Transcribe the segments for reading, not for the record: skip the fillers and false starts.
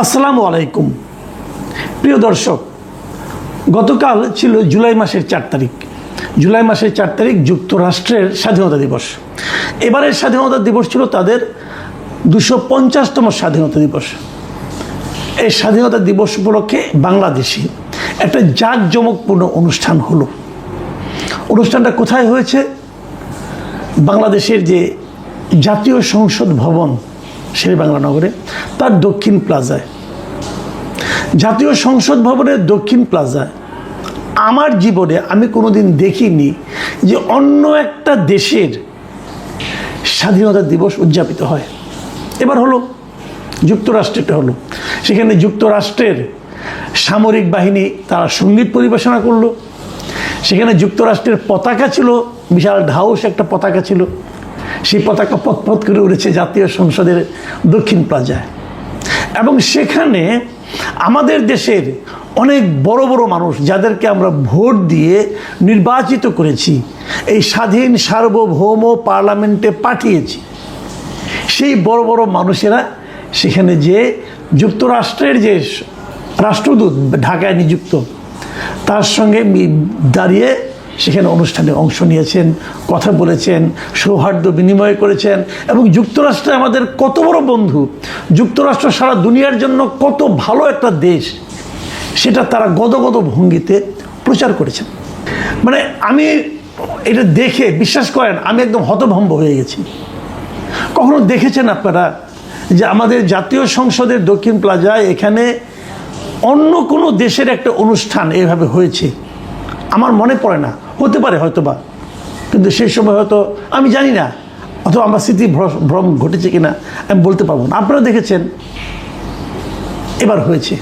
আসসালামু আলাইকুম প্রিয় দর্শক, গতকাল ছিল জুলাই মাসের 4 তারিখ। জুলাই মাসের 4 তারিখ যুক্তরাষ্ট্রের স্বাধীনতা দিবস। এবারের স্বাধীনতা দিবস ছিল তাদের 250তম স্বাধীনতা দিবস। এই স্বাধীনতা দিবস উপলক্ষে বাংলাদেশে একটা জাঁকজমকপূর্ণ অনুষ্ঠান হলো। অনুষ্ঠানটা কোথায় হয়েছে? বাংলাদেশের যে জাতীয় সংসদ ভবন শেরেবাংলা নগরে, তার দক্ষিণ প্লাজায়, জাতীয় সংসদ ভবনের দক্ষিণ প্লাজায় আমার জীবনে আমি কোনোদিন দেখিনি যে অন্য একটা দেশের স্বাধীনতা দিবস উদযাপিত হয়। এবার হলো যুক্তরাষ্ট্রেরটা হলো। সেখানে যুক্তরাষ্ট্রের সামরিক বাহিনী তারা সঙ্গীত পরিবেশনা করলো। সেখানে যুক্তরাষ্ট্রের পতাকা ছিল, বিশাল ঢাউস একটা পতাকা ছিল। সেই পতাকা পথ করে উড়েছে জাতীয় সংসদের দক্ষিণ প্লাজায়। এবং সেখানে আমাদের দেশের অনেক বড় বড় মানুষ, যাদেরকে আমরা ভোট দিয়ে নির্বাচিত করেছি, এই স্বাধীন সার্বভৌম পার্লামেন্টে পাঠিয়েছি, সেই বড় বড় মানুষেরা সেখানে যে যুক্তরাষ্ট্রের যে রাষ্ট্রদূত ঢাকায় নিযুক্ত, তার সঙ্গে দাঁড়িয়ে সেখানে অনুষ্ঠানে অংশ নিয়েছেন, কথা বলেছেন, সৌহার্দ্য বিনিময় করেছেন। এবং যুক্তরাষ্ট্রে আমাদের কত বড় বন্ধু, যুক্তরাষ্ট্র সারা দুনিয়ার জন্য কত ভালো একটা দেশ, সেটা তারা গদগদ ভঙ্গিতে প্রচার করেছেন। মানে আমি এটা দেখে, বিশ্বাস করেন, আমি একদম হতভম্ব হয়ে গেছি। কখনো দেখেছেন আপনারা যে আমাদের জাতীয় সংসদের দক্ষিণ প্লাজায় এখানে অন্য কোনো দেশের একটা অনুষ্ঠান এইভাবে হয়েছে? আমার মনে পড়ে না, হতে পারে হয়তোবা, কিন্তু সেই সময় হয়তো আমি জানি না, অথবা আমার স্মৃতি ভ্রম ঘটেছে কিনা আমি বলতে পারবো না। আপনারা দেখেছেন, এবার হয়েছে।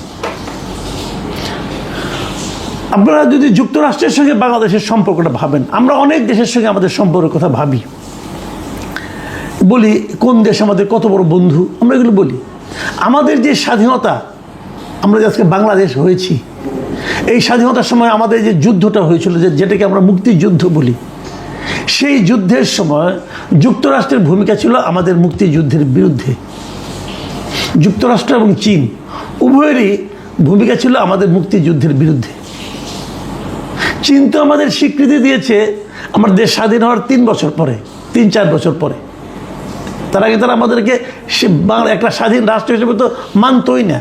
আপনারা যদি যুক্তরাষ্ট্রের সঙ্গে বাংলাদেশের সম্পর্কটা ভাবেন, আমরা অনেক দেশের সঙ্গে আমাদের সম্পর্কের কথা ভাবি, বলি কোন দেশ আমাদের কত বড় বন্ধু, আমরা এগুলো বলি। আমাদের যে স্বাধীনতা, আমরা যে আজকে বাংলাদেশ হয়েছি, এই স্বাধীনতার সময় আমাদের যে যুদ্ধটা হয়েছিল, যেটাকে আমরা মুক্তিযুদ্ধ বলি, সেই যুদ্ধের সময় যুক্তরাষ্ট্রের ভূমিকা ছিল আমাদের মুক্তিযুদ্ধের বিরুদ্ধে। যুক্তরাষ্ট্র এবং চীন উভয়েরই ভূমিকা ছিল আমাদের মুক্তিযুদ্ধের বিরুদ্ধে। চীন তো আমাদের স্বীকৃতি দিয়েছে আমার দেশ স্বাধীন হওয়ার 3-4 বছর পরে। তার আগে তারা আমাদেরকে একটা স্বাধীন রাষ্ট্র হিসেবে তো মানতই না।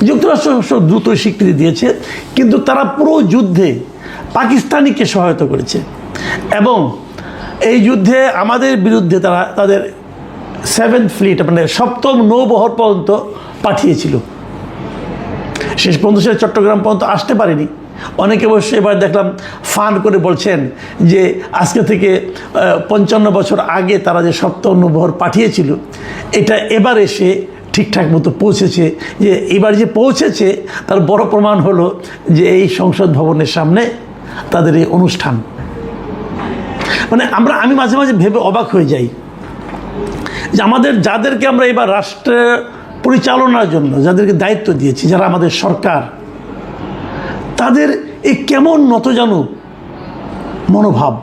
যুক্তরাষ্ট্র দ্রুত স্বীকৃতি দিয়েছে, কিন্তু তারা পুরো যুদ্ধে পাকিস্তানিকে সহায়তা করেছে এবং এই যুদ্ধে আমাদের বিরুদ্ধে তারা তাদের 7th ফ্লিট, মানে 7ম নৌবহর পর্যন্ত পাঠিয়েছিল। শেষ পর্যন্ত সে চট্টগ্রাম পর্যন্ত আসতে পারেনি। অনেকে অবশ্যই এবার দেখলাম ফান করে বলছেন যে আজকে থেকে 55 বছর আগে তারা যে 7ম নৌবহর পাঠিয়েছিল, এটা এবার এসে ঠিকঠাক মতো পৌঁছেছে। যে এবার যে পৌঁছেছে তার বড় প্রমাণ হলো যে এই সংসদ ভবনের সামনে তাদের এই অনুষ্ঠান। মানে আমি মাঝে মাঝে ভেবে অবাক হয়ে যাই যে আমাদের যাদেরকে আমরা এবার রাষ্ট্র পরিচালনার জন্য যাদেরকে দায়িত্ব দিয়েছি, যারা আমাদের সরকার, তাদের এই কেমন নতজানু মনোভাব।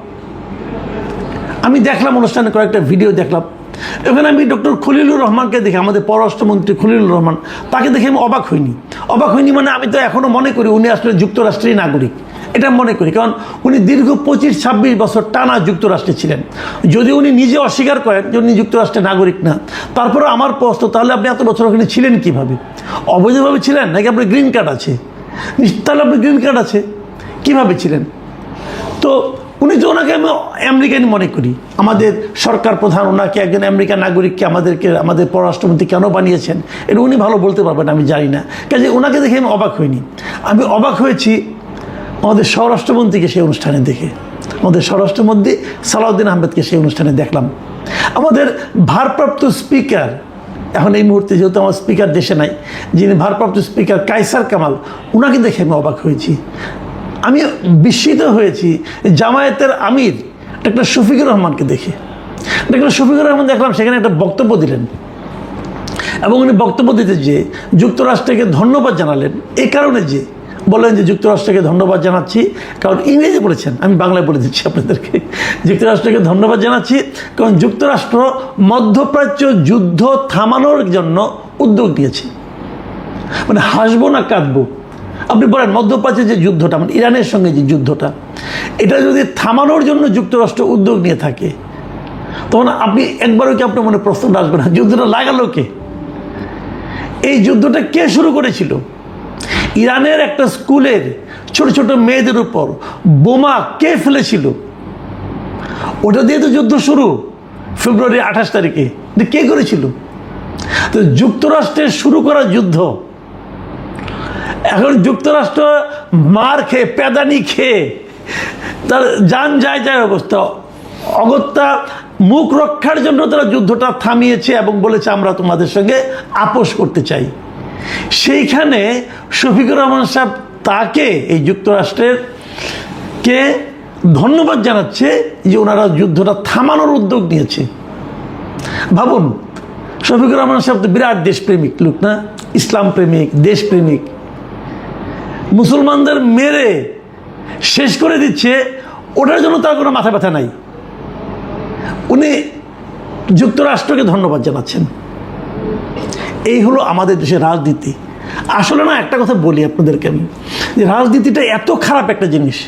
আমি দেখলাম অনুষ্ঠানে কয়েকটা ভিডিও দেখলাম, এখানে আমি ডক্টর খলিলুর রহমানকে দেখে, আমাদের পররাষ্ট্রমন্ত্রী খলিলুর রহমান, তাকে দেখে আমি অবাক হইনি। মানে আমি তো এখনও মনে করি উনি আসলে যুক্তরাষ্ট্রের নাগরিক, এটা মনে করি। কারণ উনি দীর্ঘ 25-26 বছর টানা যুক্তরাষ্ট্রে ছিলেন। যদি উনি নিজে অস্বীকার করেন যে উনি যুক্তরাষ্ট্রের নাগরিক না, তারপরে আমার প্রশ্ন, তাহলে আপনি এত বছর ওখানে ছিলেন কীভাবে? অবৈধভাবে ছিলেন নাকি আপনার গ্রিন কার্ড আছে? তাহলে আপনার গ্রিন কার্ড আছে, কীভাবে ছিলেন? তো উনি তো ওনাকে আমি আমেরিকান মনে করি। আমাদের সরকার প্রধান ওনাকে একজন আমেরিকান নাগরিককে আমাদের পররাষ্ট্রমন্ত্রী কেন বানিয়েছেন, এটা উনি ভালো বলতে পারবেন, আমি জানি না। কাজে ওনাকে দেখে আমি অবাক হইনি। আমি অবাক হয়েছি আমাদের স্বরাষ্ট্রমন্ত্রীকে সেই অনুষ্ঠানে দেখে, আমাদের স্বরাষ্ট্রমন্ত্রী সালাউদ্দিন আহমেদকে সেই অনুষ্ঠানে দেখলাম। আমাদের ভারপ্রাপ্ত স্পিকার, এখন এই মুহূর্তে যেহেতু আমার স্পিকার দেশে নাই, যিনি ভারপ্রাপ্ত স্পিকার কায়সার কামাল, ওনাকে দেখে আমি অবাক হয়েছি। আমি বিস্মিত হয়েছি জামায়াতের আমির ডক্টর শফিকুর রহমানকে দেখে। ডক্টর শফিকুর রহমান দেখলাম সেখানে একটা বক্তব্য দিলেন, এবং উনি বক্তব্য দিতে যে যুক্তরাষ্ট্রকে ধন্যবাদ জানালেন। এই কারণে যে বললেন যে যুক্তরাষ্ট্রকে ধন্যবাদ জানাচ্ছি, কারণ ইংরেজি বলেছেন, আমি বাংলায় বলে দিচ্ছি আপনাদেরকে। যুক্তরাষ্ট্রকে ধন্যবাদ জানাচ্ছি কারণ যুক্তরাষ্ট্র মধ্যপ্রাচ্য যুদ্ধ থামানোর জন্য উদ্যোগ নিয়েছে। মানে হাসবো না কাঁদবো? আপনি বলেন মধ্যপ্রাচ্যের যে যুদ্ধটা, মানে ইরানের সঙ্গে যে যুদ্ধটা, এটা যদি থামানোর জন্য যুক্তরাষ্ট্র উদ্যোগ নিয়ে থাকে, তখন আপনি একবারও কি আপনার মনে প্রশ্ন আসবে না যুদ্ধটা লাগালো কে? এই যুদ্ধটা কে শুরু করেছিল? ইরানের একটা স্কুলের ছোট ছোট মেয়েদের উপর বোমা কে ফেলেছিল? ওটা দিয়ে তো যুদ্ধ শুরু, ফেব্রুয়ারি 28 তারিখে। কে করেছিল? তো যুক্তরাষ্ট্রের শুরু করা যুদ্ধ এখন যুক্তরাষ্ট্র মার খেয়ে, প্যাদানি খেয়ে, তার যান যায় যায় অবস্থা, অগত্যা মুখ রক্ষার জন্য তারা যুদ্ধটা থামিয়েছে এবং বলেছে আমরা তোমাদের সঙ্গে আপোষ করতে চাই। সেইখানে শফিকুর রহমান সাহেব তাকে, এই যুক্তরাষ্ট্রের কে ধন্যবাদ জানাচ্ছে যে ওনারা যুদ্ধটা থামানোর উদ্যোগ নিয়েছে। ভাবুন, শফিকুর রহমান সাহেব তো বিরাট দেশপ্রেমিক লোক না, ইসলাম প্রেমিক, দেশপ্রেমিক। মুসলমানদের মেরে শেষ করে দিচ্ছে, ওটার জন্য তার কোনো মাথা ব্যথা নাই। উনি যুক্তরাষ্ট্রকে ধন্যবাদ জানাচ্ছেন। এই হলো আমাদের দেশের রাজনীতি। আসলে না, একটা কথা বলি আপনাদেরকে আমি, যে রাজনীতিটা এত খারাপ একটা জিনিস।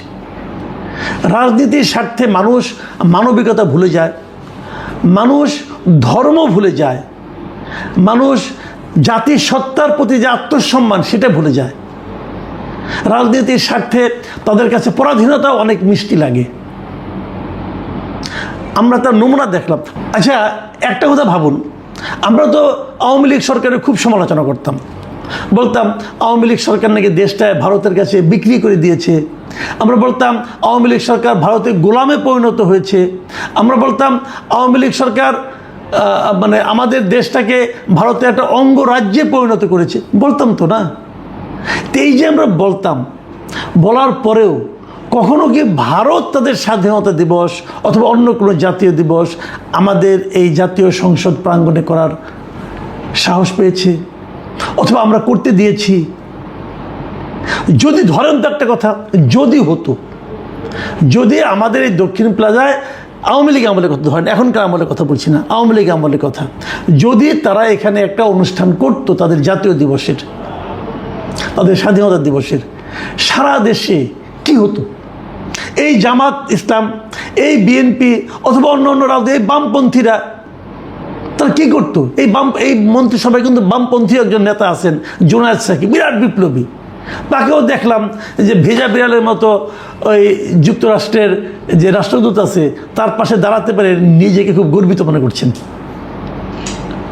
রাজনীতির স্বার্থে মানুষ মানবিকতা ভুলে যায়, মানুষ ধর্ম ভুলে যায়, মানুষ জাতির সত্তার প্রতি যে আত্মসম্মান সেটা ভুলে যায়। রাজনীতির স্বার্থে তাদের কাছে পরাধীনতাও অনেক মিষ্টি লাগে। আমরা তার নমুনা দেখলাম। আচ্ছা, একটা কথা ভাবুন, আমরা তো আওয়ামী লীগ সরকারের খুব সমালোচনা করতাম, বলতাম আওয়ামী লীগ সরকার নাকি দেশটা ভারতের কাছে বিক্রি করে দিয়েছে। আমরা বলতাম আওয়ামী লীগ সরকার ভারতের গোলামে পরিণত হয়েছে। আমরা বলতাম আওয়ামী লীগ সরকার মানে আমাদের দেশটাকে ভারতের একটা অঙ্গরাজ্যে পরিণত করেছে। বলতাম তো না? তো এই যে আমরা বলতাম, বলার পরেও কখনো কি ভারত তাদের স্বাধীনতা দিবস অথবা অন্য কোনো জাতীয় দিবস আমাদের এই জাতীয় সংসদ প্রাঙ্গণে করার সাহস পেয়েছে অথবা আমরা করতে দিয়েছি? যদি ধরেন তো একটা কথা, যদি হতো, যদি আমাদের এই দক্ষিণ প্লাজায় আওয়ামী লীগ আমলের কথা ধরেন, এখনকার আমলের কথা বলছি না, আওয়ামী লীগ আমলের কথা, যদি তারা এখানে একটা অনুষ্ঠান করতো তাদের জাতীয় দিবসের, তাদের স্বাধীনতা দিবসের, সারা দেশে কি হতো? এই জামাত ইসলাম, এই বিএনপি অথবা অন্য অন্য রাজনীতি, এই বামপন্থীরা তারা কী করতো? এই মন্ত্রিসভায় কিন্তু বামপন্থী একজন নেতা আছেন, জোনায়েদ সাকি, বিরাট বিপ্লবী। তাকেও দেখলাম যে ভেজা বিড়ালের মতো ওই যুক্তরাষ্ট্রের যে রাষ্ট্রদূত আছে তার পাশে দাঁড়াতে পারে নিজেকে খুব গর্বিত মনে করছেন,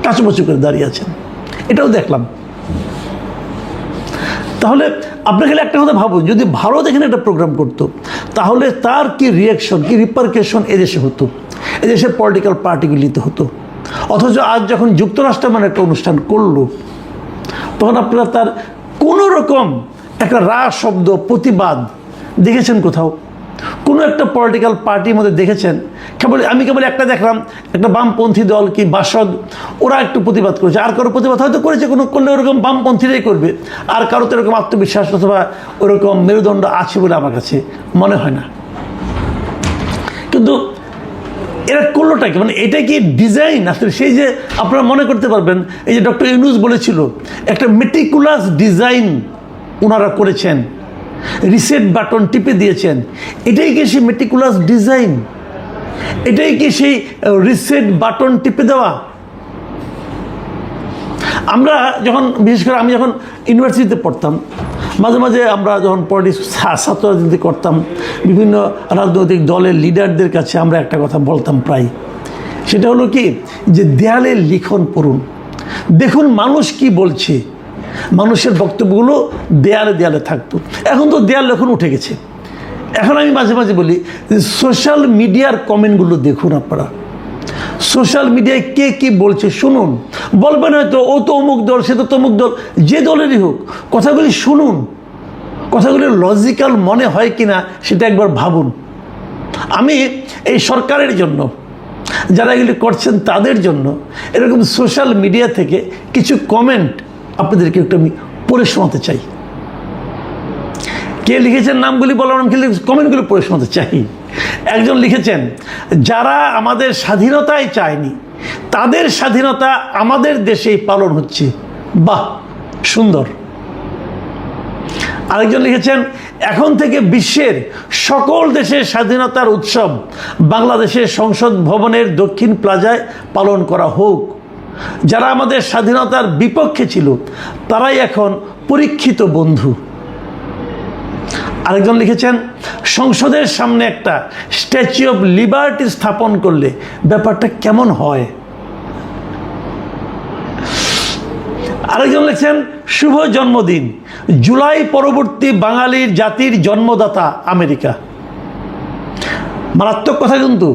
কাছুমাছু করে দাঁড়িয়ে আছেন। এটাও দেখলাম। তাহলে আপনাকে একটা কথা ভাবুন, যদি ভারত এখানে একটা প্রোগ্রাম করতো তাহলে তার কি রিয়াকশন, কি রিপারকেশন এদেশে হতো, এদেশের পলিটিক্যাল পার্টিগুলিতে হতো। অথচ আজ যখন যুক্তরাষ্ট্র মানে একটা অনুষ্ঠান করলো, তখন আপনারা তার কোনো রকম একটা রাগ শব্দ, প্রতিবাদ দেখেছেন কোথাও? কোনো একটা পলিটিক্যাল পার্টির মধ্যে দেখেছেন? আমি কেবল একটা দেখলাম, একটা বামপন্থী দল কি বাসদ, ওরা একটু প্রতিবাদ করেছে। আর কারো প্রতিবাদ হয়তো করেছে, কোনো করলে ওরকম বামপন্থীরাই করবে। আর কারো তো এরকম আত্মবিশ্বাস অথবা ওরকম মেরুদণ্ড আছে বলে আমার কাছে মনে হয় না। কিন্তু এরা করলোটা কি? মানে এটা কি ডিজাইন? আসলে সেই যে আপনারা মনে করতে পারবেন, এই যে ডক্টর ইউনূস বলেছিল একটা মেটিকুলাস ডিজাইন ওনারা করেছেন, রিসেট বাটন টিপে দিয়েছেন। এটাই কি সেই মেটিকুলাস ডিজাইন? এটাই কি সেই রিসেট বাটন টিপে দেওয়া? আমরা যখন, বিশেষ করে আমি যখন ইউনিভার্সিটিতে পড়তাম, মাঝে মাঝে আমরা যখন ছাত্র রাজনীতি করতাম, বিভিন্ন রাজনৈতিক দলের লিডারদের কাছে আমরা একটা কথা বলতাম প্রায়, সেটা হলো কি, যে দেয়ালের লিখন পড়ুন, দেখুন মানুষ কি বলছে। মানুষের বক্তব্যগুলো দেয়ালে দেয়ালে থাকতো। এখন তো দেয়াল লেখন উঠে গেছে। এখন আমি মাঝে মাঝে বলি যে সোশ্যাল মিডিয়ার কমেন্টগুলো দেখুন আপনারা, সোশ্যাল মিডিয়ায় কে কী বলছে শুনুন। বলবেন হয়তো ও তো অমুক দল, সে তো তমুক দল, যে দলেরই হোক, কথাগুলি শুনুন। কথাগুলি লজিক্যাল মনে হয় কি না সেটা একবার ভাবুন। আমি এই সরকারের জন্য, যারা এগুলি করছেন তাদের জন্য এরকম সোশ্যাল মিডিয়া থেকে কিছু কমেন্ট আপনাদেরকে একটু আমি পড়ে শোনাতে চাই। কে লিখেছেন নামগুলি বললাম, কমেন্টগুলি পড়ে শোনাতে চাই। একজন লিখেছেন, যারা আমাদের স্বাধীনতাই চায়নি তাদের স্বাধীনতা আমাদের দেশেই পালন হচ্ছে। বাহ, সুন্দর। আরেকজন লিখেছেন, এখন থেকে বিশ্বের সকল দেশের স্বাধীনতার উৎসব বাংলাদেশের সংসদ ভবনের দক্ষিণ প্লাজায় পালন করা হোক। যারা আমাদের স্বাধীনতার বিপক্ষে ছিল তারাই এখন পরীক্ষিত বন্ধু। আরেকজন লিখেছেন, সংসদের সামনে একটা স্ট্যাচু অফ লিবার্টি স্থাপন করলে ব্যাপারটা কেমন হয়। আরেকজন লিখছেন, শুভ জন্মদিন, জুলাই পরবর্তী বাঙালির জাতির জন্মদাতা আমেরিকা। মারাত্মক কথা কিন্তু।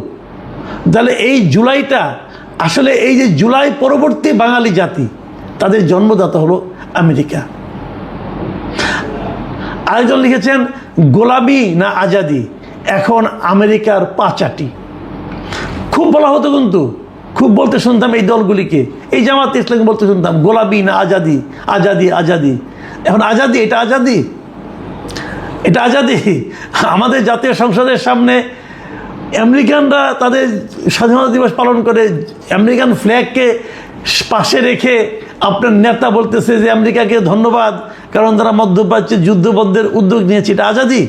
তাহলে এই জুলাইটা আসলে এই যে জুলাই পরবর্তী বাঙালি জাতি, তাদের জন্মদাতা হলো আমেরিকা। আরেকজন লিখেছেন, গোলামি না আজাদি, এখন আমেরিকার পাঁচাটি। খুব বলা হতো কিন্তু, খুব বলতে শুনতাম এই দলগুলিকে, এই জামাত ইসলামকে বলতে শুনতাম গোলামি না আজাদি, আজাদি আজাদি। এখন আজাদি, এটা আজাদি, এটা আজাদি। আমাদের জাতীয় সংসদের সামনে আমেরিকানরা তাদের স্বাধীনতা দিবস পালন করে, আমেরিকান ফ্ল্যাগকে পাশে রেখে আপনার নেতা বলতেছে যে আমেরিকাকে ধন্যবাদ কারণ তারা মধ্যপ্রাচ্যে যুদ্ধবন্ধের উদ্যোগ নিয়েছে, এটা আজাদি।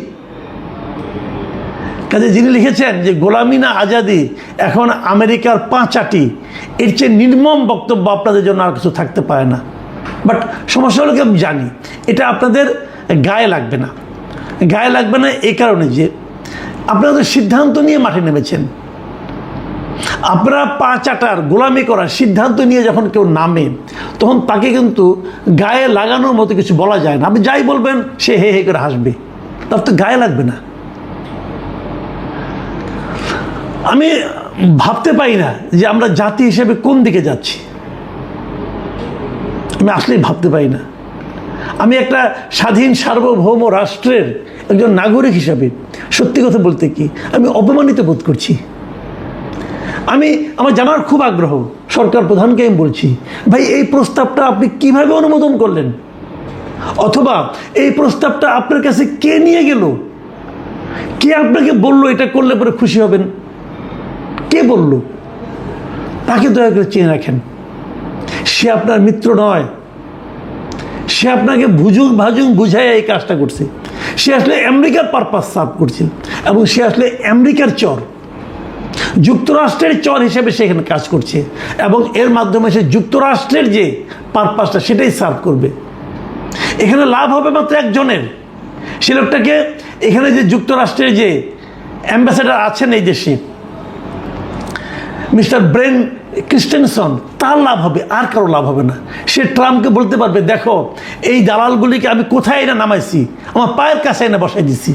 কাজে যিনি লিখেছেন যে গোলামি না আজাদি, এখন আমেরিকার পাঁচাটি, এর চেয়ে নির্মম বক্তব্য আপনাদের জন্য আর কিছু থাকতে পারে না। বাট সমস্যা হলো কি, আমি জানি এটা আপনাদের গায়ে লাগবে না। গায়ে লাগবে না এই কারণে যে আপনাদের সিদ্ধান্ত নিয়ে মাঠে নেমেছেন। আপনারা পা চাটার গোলামি করার সিদ্ধান্ত নিয়ে যখন কেউ নামে, তখন তাকে কিন্তু গায়ে লাগানোর মতো কিছু বলা যায় না। আপনি যাই বলবেন সে হে হে করে হাসবে, তার তো গায়ে লাগবে না। আমি ভাবতে পারি না যে আমরা জাতি হিসেবে কোন দিকে যাচ্ছি, আমি আসলেই ভাবতে পারি না। আমি একটা স্বাধীন সার্বভৌম রাষ্ট্রের একজন নাগরিক হিসাবে সত্যি কথা বলতে কি আমি অপমানিত বোধ করছি। আমার জানার খুব আগ্রহ, সরকার প্রধানকে আমি বলছি, ভাই এই প্রস্তাবটা আপনি কিভাবে অনুমোদন করলেন, অথবা এই প্রস্তাবটা আপনার কাছে কে নিয়ে গেল, কে আপনাকে বললো এটা করলে পরে খুশি হবেন, কে বলল, তাকে দয়া করে চেয়ে রাখেন। সে আপনার মিত্র নয়, সে আপনাকে ভুজুং ভাজুং বুঝায় এই কাজটা করছে। সে আসলে আমেরিকার পারপাস সার্ভ করছে, এবং সে আসলে আমেরিকার চর, যুক্তরাষ্ট্রের চর হিসেবে সে এখানে কাজ করছে, এবং এর মাধ্যমে সে যুক্তরাষ্ট্রের যে পারপাসটা সেটাই সার্ভ করবে। এখানে লাভ হবে মাত্র একজনের, সে লোকটাকে এখানে যে যুক্তরাষ্ট্রের যে অ্যাম্বাসেডার আছেন এই দেশে, মিস্টার ব্রেন ক্রিস্টেনসন, তার লাভ হবে, আর কারো লাভ হবে না। সে ট্রাম্পকে বলতে পারবে, দেখো এই দালালগুলিকে আমি কোথায় এনে নামাইছি, আমার পায়ের কাছে এনে বসাই দিছি।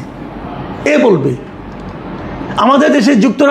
এ বলবে আমাদের দেশে যুক্তরাষ্ট্র